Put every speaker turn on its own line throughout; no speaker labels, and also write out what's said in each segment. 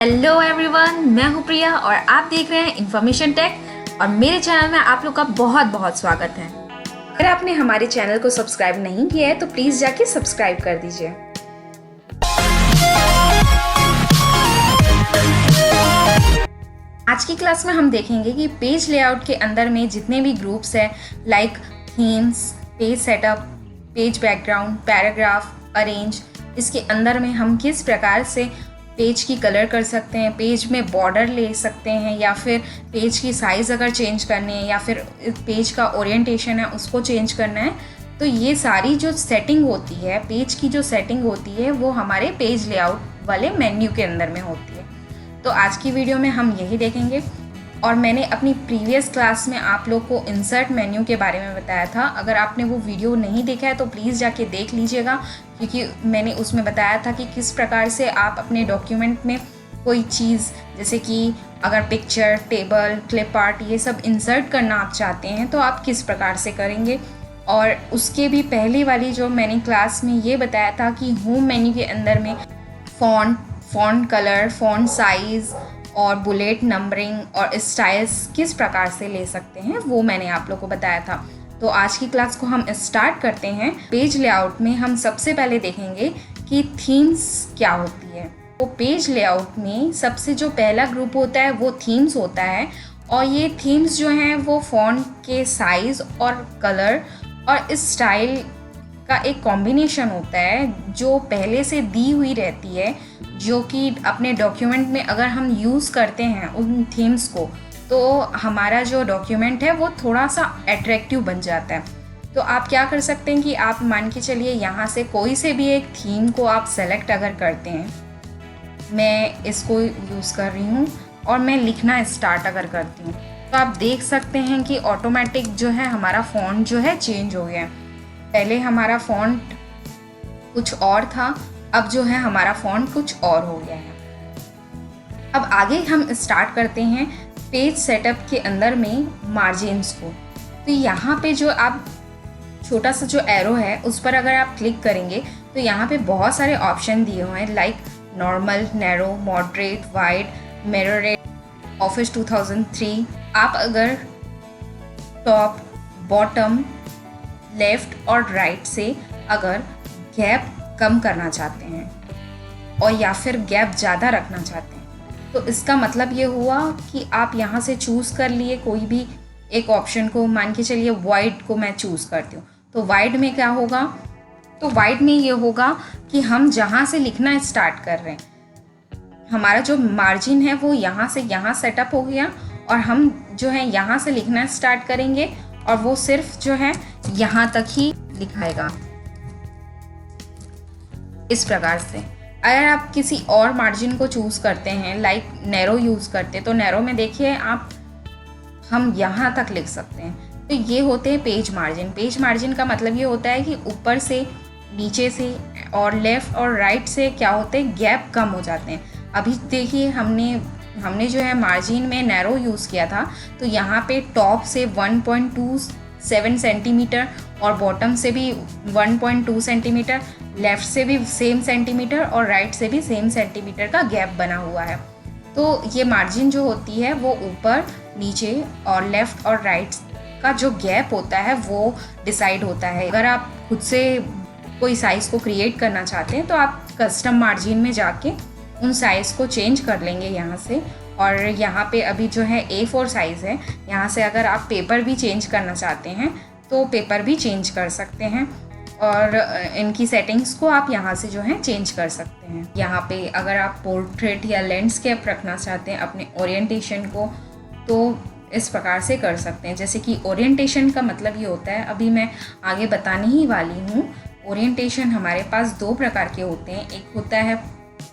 Hello everyone, मैं हूं प्रिया और आप देख रहे हैं इन्फॉर्मेशन टेक और मेरे चैनल में आप लोग का बहुत बहुत स्वागत है। अगर आपने हमारे चैनल को सब्सक्राइब नहीं किया है तो प्लीज़ जाके सब्सक्राइब कर दीजिए। आज की क्लास में हम देखेंगे कि पेज लेआउट के अंदर में जितने भी ग्रुप्स हैं like themes, page setup, page background, paragraph, arrange, इसके अंदर में हम किस प्रकार से पेज की कलर कर सकते हैं, पेज में बॉर्डर ले सकते हैं या फिर पेज की साइज़ अगर चेंज करनी है या फिर पेज का ओरिएंटेशन है उसको चेंज करना है, तो ये सारी जो सेटिंग होती है, पेज की जो सेटिंग होती है वो हमारे पेज लेआउट वाले मेन्यू के अंदर में होती है। तो आज की वीडियो में हम यही देखेंगे और मैंने अपनी प्रीवियस क्लास में आप लोग को इंसर्ट मेन्यू के बारे में बताया था। अगर आपने वो वीडियो नहीं देखा है तो प्लीज़ जाके देख लीजिएगा, क्योंकि मैंने उसमें बताया था कि किस प्रकार से आप अपने डॉक्यूमेंट में कोई चीज़ जैसे कि अगर पिक्चर, टेबल, क्लिप आर्ट ये सब इंसर्ट करना आप चाहते हैं तो आप किस प्रकार से करेंगे। और उसके भी पहले वाली जो मैंने क्लास में ये बताया था कि होम मेन्यू के अंदर में फ़ॉन्ट कलर, फ़ॉन्ट साइज़ और बुलेट नंबरिंग और स्टाइल्स किस प्रकार से ले सकते हैं वो मैंने आप लोगों को बताया था। तो आज की क्लास को हम स्टार्ट करते हैं। पेज लेआउट में हम सबसे पहले देखेंगे कि थीम्स क्या होती है। तो पेज लेआउट में सबसे जो पहला ग्रुप होता है वो थीम्स होता है और ये थीम्स जो हैं वो फ़ॉन्ट के साइज़ और कलर और स्टाइल का एक कॉम्बिनेशन होता है जो पहले से दी हुई रहती है, जो कि अपने डॉक्यूमेंट में अगर हम यूज़ करते हैं उन थीम्स को तो हमारा जो डॉक्यूमेंट है वो थोड़ा सा अट्रैक्टिव बन जाता है। तो आप क्या कर सकते हैं कि आप मान के चलिए यहाँ से कोई से भी एक थीम को आप सेलेक्ट अगर करते हैं, मैं इसको यूज़ कर रही हूँ और मैं लिखना स्टार्ट अगर करती हूँ तो आप देख सकते हैं कि ऑटोमेटिक जो है हमारा फ़ॉन्ट जो है चेंज हो गया है। पहले हमारा फ़ॉन्ट कुछ और था, अब जो है हमारा फ़ॉन्ट कुछ और हो गया है। अब आगे हम स्टार्ट करते हैं पेज सेटअप के अंदर में मार्जिन्स को। तो यहाँ पे जो आप छोटा सा जो एरो है उस पर अगर आप क्लिक करेंगे तो यहाँ पे बहुत सारे ऑप्शन दिए हुए हैं like normal, narrow, moderate, wide, mirror, office 2003। आप अगर टॉप, बॉटम, लेफ़्ट और राइट से अगर गैप कम करना चाहते हैं और या फिर गैप ज़्यादा रखना चाहते हैं तो इसका मतलब ये हुआ कि आप यहाँ से चूज़ कर लिए कोई भी एक ऑप्शन को। मान के चलिए वाइड को मैं चूज़ करती हूँ तो वाइड में क्या होगा, तो वाइड में ये होगा कि हम जहाँ से लिखना स्टार्ट कर रहे हैं हमारा जो मार्जिन है वो यहाँ से यहाँ सेटअप हो गया और हम जो है यहाँ से लिखना स्टार्ट करेंगे और वो सिर्फ जो है यहाँ तक ही दिखाएगा इस प्रकार से। अगर आप किसी और मार्जिन को चूज़ करते हैं लाइक नैरो यूज़ करते हैं तो नैरो में देखिए आप हम यहाँ तक लिख सकते हैं। तो ये होते हैं पेज मार्जिन। पेज मार्जिन का मतलब ये होता है कि ऊपर से, नीचे से और लेफ़्ट और राइट से क्या होते हैं, गैप कम हो जाते हैं। अभी देखिए हमने जो है मार्जिन में नैरो यूज़ किया था तो यहाँ पे टॉप से 1.27 सेंटीमीटर और बॉटम से भी 1.2 सेंटीमीटर, लेफ़्ट से भी सेम सेंटीमीटर और राइट से भी सेम सेंटीमीटर का गैप बना हुआ है। तो ये मार्जिन जो होती है वो ऊपर, नीचे और लेफ़्ट और राइट का जो गैप होता है वो डिसाइड होता है। अगर आप खुद से कोई साइज़ को क्रिएट करना चाहते हैं तो आप कस्टम मार्जिन में जाके उन साइज़ को चेंज कर लेंगे यहाँ से। और यहाँ पे अभी जो है A4 साइज़ है, यहाँ से अगर आप पेपर भी चेंज करना चाहते हैं तो पेपर भी चेंज कर सकते हैं और इनकी सेटिंग्स को आप यहाँ से जो है चेंज कर सकते हैं। यहाँ पे अगर आप पोर्ट्रेट या लैंडस्केप रखना चाहते हैं अपने ओरिएंटेशन को तो इस प्रकार से कर सकते हैं। जैसे कि ओरिएंटेशन का मतलब ये होता है, अभी मैं आगे बताने ही वाली हूँ। ओरिएंटेशन हमारे पास दो प्रकार के होते हैं, एक होता है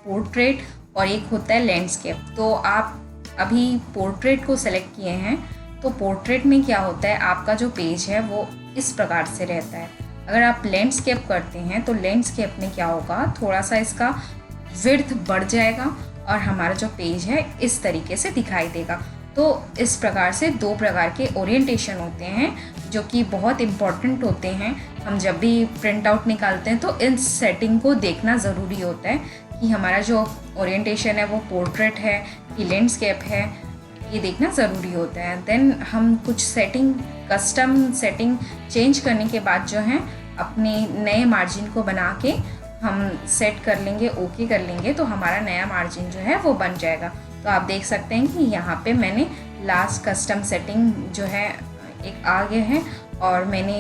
पोर्ट्रेट और एक होता है लैंडस्केप। तो आप अभी पोर्ट्रेट को सेलेक्ट किए हैं तो पोर्ट्रेट में क्या होता है, आपका जो पेज है वो इस प्रकार से रहता है। अगर आप लैंडस्केप करते हैं तो लैंडस्केप में क्या होगा, थोड़ा सा इसका विड्थ बढ़ जाएगा और हमारा जो पेज है इस तरीके से दिखाई देगा। तो इस प्रकार से दो प्रकार के ओरिएंटेशन होते हैं जो कि बहुत इम्पॉर्टेंट होते हैं। हम जब भी प्रिंट आउट निकालते हैं तो इन सेटिंग को देखना ज़रूरी होता है कि हमारा जो ओरिएंटेशन है वो पोर्ट्रेट है कि लैंडस्केप है, ये देखना ज़रूरी होता है। देन हम कुछ कस्टम सेटिंग चेंज करने के बाद जो है अपने नए मार्जिन को बना के हम सेट कर लेंगे, ओके कर लेंगे, तो हमारा नया मार्जिन जो है वो बन जाएगा। तो आप देख सकते हैं कि यहाँ पे मैंने लास्ट कस्टम सेटिंग जो है एक आ गया है और मैंने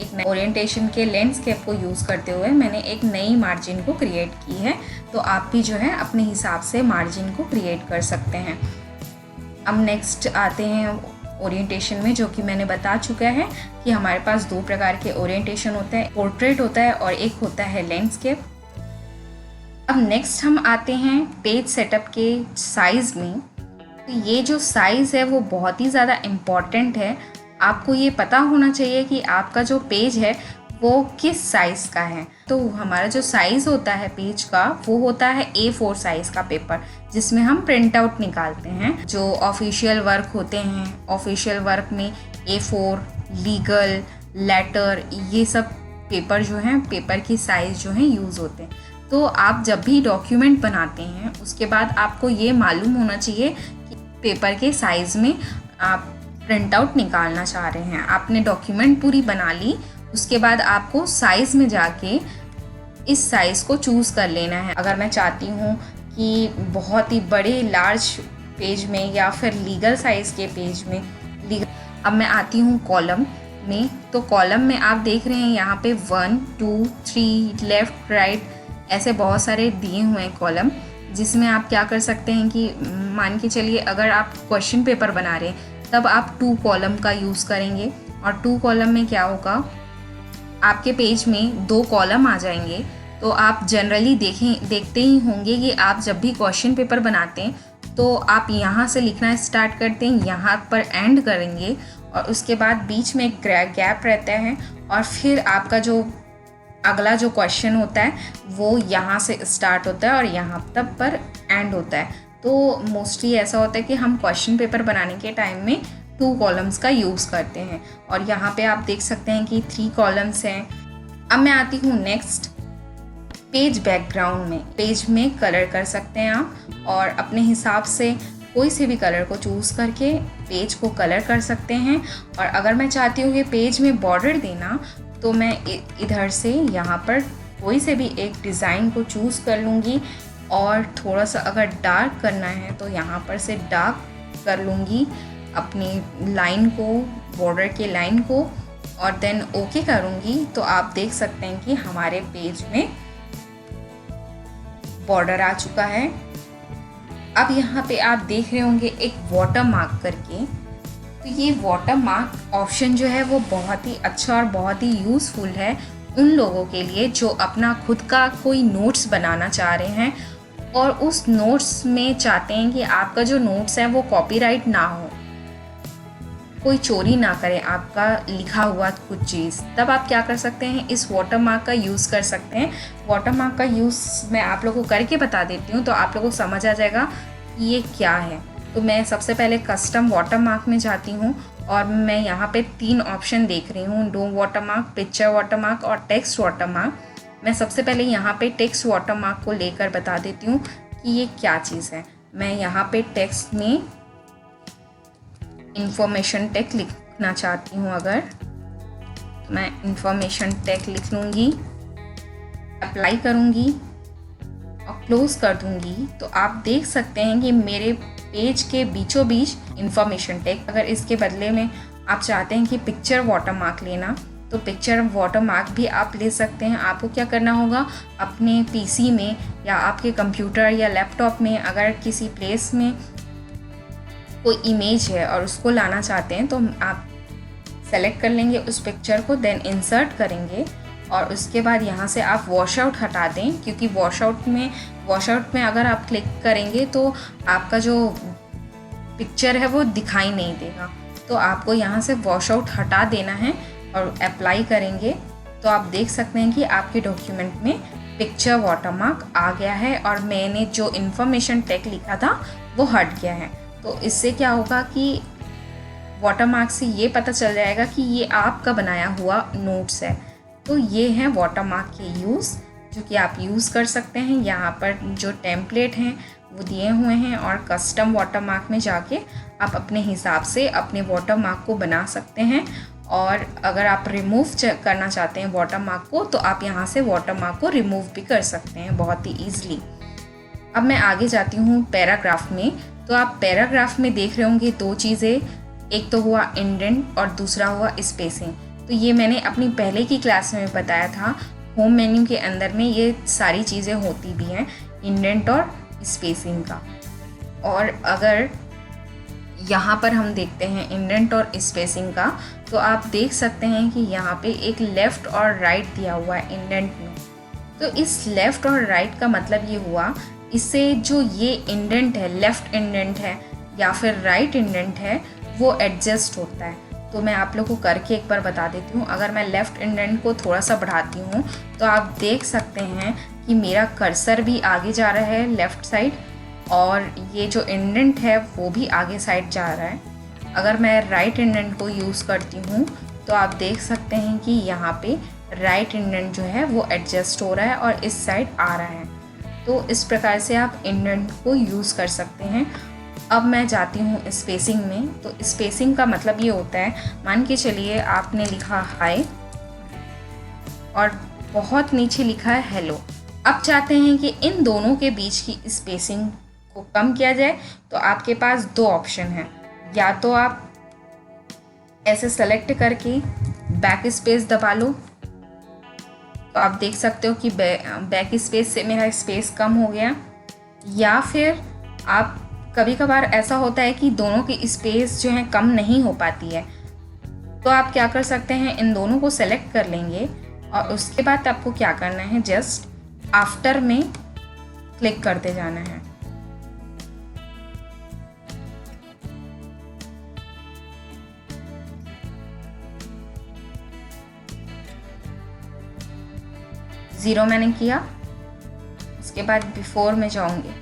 एक ओरिएंटेशन के लैंडस्केप को यूज़ करते हुए मैंने एक नई मार्जिन को क्रिएट की है। तो आप भी जो है अपने हिसाब से मार्जिन को क्रिएट कर सकते हैं। अब नेक्स्ट आते हैं ओरिएंटेशन में, जो कि मैंने बता चुका है कि हमारे पास 2 प्रकार के ओरिएंटेशन होते हैं, पोर्ट्रेट होता है और एक होता है लैंडस्केप। अब नेक्स्ट हम आते हैं पेज सेटअप के साइज़ में। तो ये जो साइज़ है वो बहुत ही ज़्यादा इम्पॉर्टेंट है। आपको ये पता होना चाहिए कि आपका जो पेज है वो किस साइज़ का है। तो हमारा जो साइज़ होता है पेज का वो होता है A4 साइज़ का पेपर, जिसमें हम प्रिंट आउट निकालते हैं। जो ऑफिशियल वर्क होते हैं, ऑफिशियल वर्क में A4, लीगल, लेटर, ये सब पेपर जो हैं, पेपर की साइज़ जो हैं यूज़ होते हैं। तो आप जब भी डॉक्यूमेंट बनाते हैं उसके बाद आपको ये मालूम होना चाहिए कि पेपर के साइज़ में आप प्रिंट आउट निकालना चाह रहे हैं। आपने डॉक्यूमेंट पूरी बना ली, उसके बाद आपको साइज़ में जाके इस साइज़ को चूज़ कर लेना है। अगर मैं चाहती हूँ कि बहुत ही बड़े लार्ज पेज में या फिर लीगल साइज़ के पेज में अब मैं आती हूँ कॉलम में। तो कॉलम में आप देख रहे हैं यहाँ पे 1, 2, 3 लेफ़्ट राइट ऐसे बहुत सारे दिए हुए हैं कॉलम, जिसमें आप क्या कर सकते हैं कि मान के चलिए अगर आप क्वेश्चन पेपर बना रहे हैं तब आप 2 कॉलम का यूज़ करेंगे। और 2 कॉलम में क्या होगा, आपके पेज में 2 कॉलम आ जाएंगे। तो आप जनरली देखते ही होंगे कि आप जब भी क्वेश्चन पेपर बनाते हैं तो आप यहाँ से लिखना स्टार्ट करते हैं, यहाँ पर एंड करेंगे और उसके बाद बीच में एक गैप रहता है और फिर आपका जो अगला जो क्वेश्चन होता है वो यहाँ से स्टार्ट होता है और यहाँ तक पर एंड होता है। तो मोस्टली ऐसा होता है कि हम क्वेश्चन पेपर बनाने के टाइम में 2 कॉलम्स का यूज़ करते हैं और यहाँ पे आप देख सकते हैं कि 3 कॉलम्स हैं। अब मैं आती हूँ नेक्स्ट पेज बैकग्राउंड में। पेज में कलर कर सकते हैं आप और अपने हिसाब से कोई से भी कलर को चूज़ करके पेज को कलर कर सकते हैं। और अगर मैं चाहती हूँ कि पेज में बॉर्डर देना तो मैं इधर से यहाँ पर कोई से भी एक डिज़ाइन को चूज़ कर लूँगी और थोड़ा सा अगर डार्क करना है तो यहाँ पर से डार्क कर लूँगी अपनी लाइन को, बॉर्डर के लाइन को, और देन ओके करूँगी। तो आप देख सकते हैं कि हमारे पेज में बॉर्डर आ चुका है। अब यहाँ पे आप देख रहे होंगे एक वाटर मार्क करके। तो ये वाटर मार्क ऑप्शन जो है वो बहुत ही अच्छा और बहुत ही यूज़फुल है उन लोगों के लिए जो अपना खुद का कोई नोट्स बनाना चाह रहे हैं और उस नोट्स में चाहते हैं कि आपका जो नोट्स है वो कॉपीराइट ना हो, कोई चोरी ना करे आपका लिखा हुआ कुछ चीज़। तब आप क्या कर सकते हैं, इस वाटर मार्क का यूज़ कर सकते हैं। वाटर मार्क का यूज़ मैं आप लोगों को करके बता देती हूँ तो आप लोगों को समझ आ जाएगा कि ये क्या है। तो मैं सबसे पहले कस्टम वाटर मार्क में जाती हूँ और मैं यहाँ पे 3 ऑप्शन देख रही हूँ, do watermark, picture watermark और टेक्स्ट वाटर मार्क। मैं सबसे पहले यहाँ पे टेक्स्ट वाटर मार्क को लेकर बता देती हूँ कि ये क्या चीज़ है। मैं यहाँ पे टेक्स्ट में इंफॉर्मेशन टेक लिखना चाहती हूँ, अगर मैं इंफॉर्मेशन टेक लिख लूँगी, अप्लाई करूँगी और क्लोज़ कर दूँगी तो आप देख सकते हैं कि मेरे पेज के बीचों बीच इंफॉर्मेशन टेक। अगर इसके बदले में आप चाहते हैं कि पिक्चर वाटर मार्क लेना तो पिक्चर वाटर मार्क भी आप ले सकते हैं। आपको क्या करना होगा, अपने पीसी में या आपके कंप्यूटर या लैपटॉप में अगर किसी प्लेस में कोई इमेज है और उसको लाना चाहते हैं तो आप सेलेक्ट कर लेंगे उस पिक्चर को, देन इंसर्ट करेंगे और उसके बाद यहाँ से आप वॉश आउट हटा दें, क्योंकि वॉश आउट में अगर आप क्लिक करेंगे तो आपका जो पिक्चर है वो दिखाई नहीं देगा। तो आपको यहाँ से वॉश आउट हटा देना है और अप्लाई करेंगे तो आप देख सकते हैं कि आपके डॉक्यूमेंट में पिक्चर वाटरमार्क आ गया है और मैंने जो इन्फॉर्मेशन टेक लिखा था वो हट गया है। तो इससे क्या होगा कि वाटरमार्क से ये पता चल जाएगा कि ये आपका बनाया हुआ नोट्स है। तो ये है वाटरमार्क के यूज़ जो कि आप यूज़ कर सकते हैं। यहाँ पर जो टेम्पलेट हैं वो दिए हुए हैं और कस्टम वाटरमार्क में जाके आप अपने हिसाब से अपने वाटरमार्क को बना सकते हैं। और अगर आप रिमूव करना चाहते हैं वाटरमार्क को तो आप यहाँ से वाटरमार्क को रिमूव भी कर सकते हैं बहुत ही ईजिली। अब मैं आगे जाती हूँ पैराग्राफ में। तो आप पैराग्राफ में देख रहे होंगे दो चीज़ें, एक तो हुआ इंडेंट और दूसरा हुआ स्पेसिंग। तो ये मैंने अपनी पहले की क्लास में बताया था, होम मेन्यू के अंदर में ये सारी चीज़ें होती भी हैं, इंडेंट और स्पेसिंग का। और अगर यहाँ पर हम देखते हैं इंडेंट और स्पेसिंग का, तो आप देख सकते हैं कि यहाँ पे एक लेफ़्ट और राइट दिया हुआ है इंडेंट में। तो इस लेफ़्ट और राइट का मतलब ये हुआ, इससे जो ये इंडेंट है, लेफ़्ट इंडेंट है या फिर राइट इंडेंट है, वो एडजस्ट होता है। तो मैं आप लोगों को करके एक बार बता देती हूँ। अगर मैं लेफ़्ट इंडेंट को थोड़ा सा बढ़ाती हूँ तो आप देख सकते हैं कि मेरा कर्सर भी आगे जा रहा है लेफ़्ट साइड, और ये जो इंडेंट है वो भी आगे साइड जा रहा है। अगर मैं राइट इंडेंट को यूज़ करती हूँ तो आप देख सकते हैं कि यहाँ पे राइट इंडेंट जो है वो एडजस्ट हो रहा है और इस साइड आ रहा है। तो इस प्रकार से आप इंडेंट को यूज़ कर सकते हैं। अब मैं जाती हूँ स्पेसिंग में। तो स्पेसिंग का मतलब ये होता है, मान के चलिए आपने लिखा हाय और बहुत नीचे लिखा है हेलो। अब चाहते हैं कि इन दोनों के बीच की स्पेसिंग को कम किया जाए, तो आपके पास दो ऑप्शन हैं। या तो आप ऐसे सेलेक्ट करके बैक स्पेस दबा लो, तो आप देख सकते हो कि बैक स्पेस से मेरा स्पेस कम हो गया। या फिर आप कभी कभार ऐसा होता है कि दोनों की स्पेस जो है कम नहीं हो पाती है, तो आप क्या कर सकते हैं, इन दोनों को सेलेक्ट कर लेंगे और उसके बाद आपको क्या करना है, जस्ट आफ्टर में क्लिक करते जाना है। ज़ीरो मैंने किया, इसके बाद बिफोर में जाऊंगी,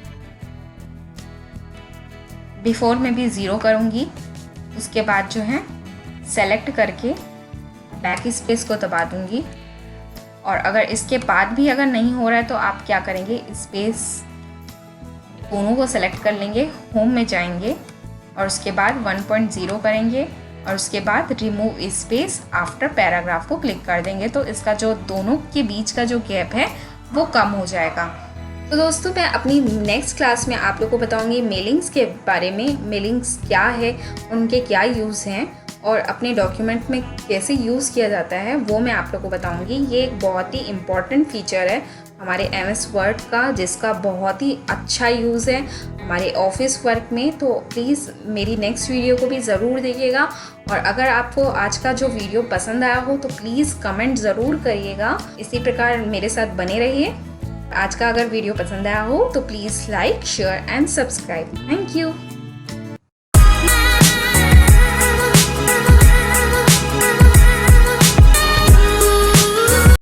बिफोर में भी ज़ीरो करूंगी। उसके बाद जो है सेलेक्ट करके बैक स्पेस को दबा दूंगी। और अगर इसके बाद भी अगर नहीं हो रहा है तो आप क्या करेंगे, स्पेस दोनों को सेलेक्ट कर लेंगे, होम में जाएंगे और उसके बाद 1.0 करेंगे और उसके बाद रिमूव स्पेस आफ्टर पैराग्राफ को क्लिक कर देंगे। तो इसका जो दोनों के बीच का जो गैप है वो कम हो जाएगा। तो दोस्तों, मैं अपनी नेक्स्ट क्लास में आप लोगों को बताऊंगी मेलिंग्स के बारे में, मेलिंग्स क्या है, उनके क्या यूज़ हैं और अपने डॉक्यूमेंट में कैसे यूज़ किया जाता है वो मैं आप लोगों को बताऊंगी। ये एक बहुत ही इम्पॉर्टेंट फीचर है हमारे MS वर्ड का, जिसका बहुत ही अच्छा यूज़ है हमारे ऑफिस वर्क में। तो प्लीज़ मेरी नेक्स्ट वीडियो को भी ज़रूर देखिएगा। और अगर आपको आज का जो वीडियो पसंद आया हो तो प्लीज़ कमेंट ज़रूर करिएगा। इसी प्रकार मेरे साथ बने रहिए। आज का अगर वीडियो पसंद आया हो तो please like, share and subscribe. Thank you.